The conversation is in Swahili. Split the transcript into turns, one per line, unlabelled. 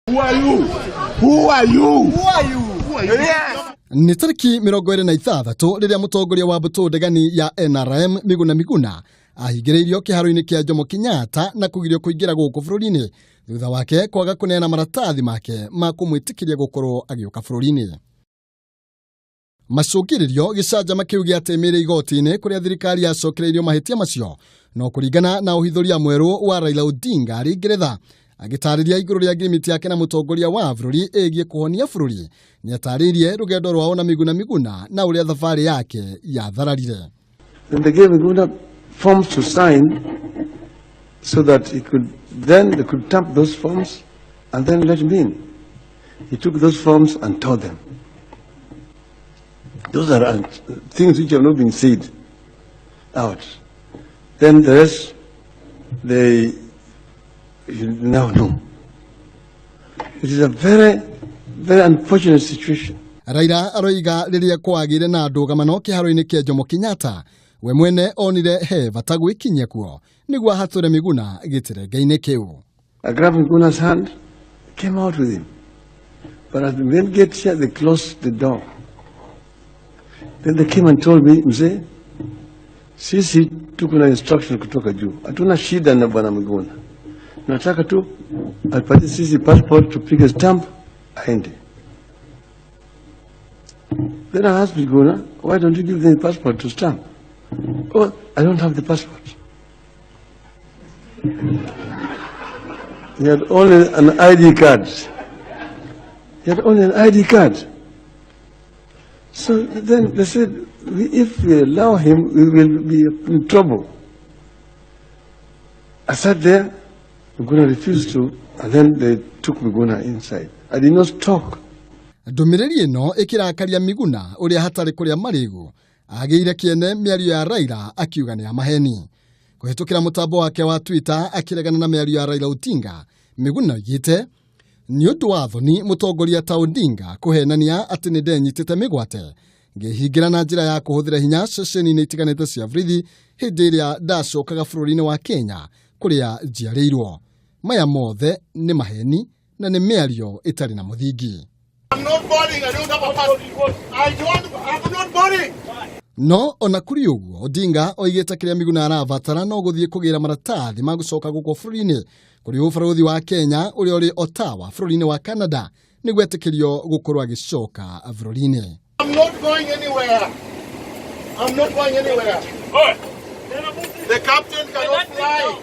Who are you? Who are you?
Who are you? Who are you?
Yes.
Ni tariki 26 riria mutongoria wa mbutu ndegani ya NRM Miguna ahingireirio kiharo-ini kia Jomo Kenyatta na kugirio kuingira guku bururi-ini thutha wake kwaga kuneana maratathi make ma kumwitikiria gukorwo agioka bururi-ini. Macungiririo gicanjama kiu giatemire igoti-ini kuria thirikari yacokereirio mahitia macio no kuringana na uhithuria mweru wa Raila Odinga ari Ngeretha agitariria iguru ria agreement yake na mutongoria wa bururi egie kuhonia bururi ni ataririe rugendo rwao na Miguna na uria thabari yake yathararire.
Then they gave Miguna forms to sign so that they could stamp those forms and then let him in. He took those forms and tore them. Those are things which have not been said out. Then the rest, you now know. It is a very, very unfortunate situation.
Raila aroiga riria kwagire na ndugamano kiharo-ini kia Jomo Kenyatta we mwene onire he bata gwikinyia kuo niguo hature Miguna gitirenga-ini kiu.
I grabbed Miguna's hand, came out with him. But as the men get here, they closed the door. Then they came and told me, Mzee, sisi tuko na instruction kutoka juu. Hatuna shida na bwana Miguna. Nataka tu alipati sisi passport tupige stamp aende. Then I asked Miguna, why don't you give them the passport to stamp? Oh, I don't have the passport. He had only an ID card. He had only an ID card. So then they said, if we allow him, we will be in trouble. I sat there, Miguna refused to, and then they took Miguna inside. I did not talk.
Ndumiriri ino ikirakaria Miguna uria hatari kuria marigu agiire kiene miario ya Raila akiuga ni amaheni. Kuhitukira mutambo wake wa Twitter akiregana na miario ya Raila Odinga, Miguna yite ni undu wa thoni mutongoria ta Odinga kuhenania ati ni ndenyitite migwate ngihingira na njira ya kuhuthira hinya ceceni-ini itiganite cia borithi hindi iria ndacokaga bururi-ini wa Kenya kuria njiarirwo. Maya mothe ni maheni na ni miario itari na muthingi.
I'm not boarding. I don't have a passport. I'm not boarding.
No ona kuri uguo Odinga oigite kiria Miguna arabatara no guthie kugira maratathi ma gucoka guko bururi-ini kuri ubaruthi wa Kenya uria uri Ottawa bururi-ini wa Canada ni gwetikirio gukorwo agicoka bururi-ini.
I'm not going anywhere. I'm not going anywhere. The captain cannot fly.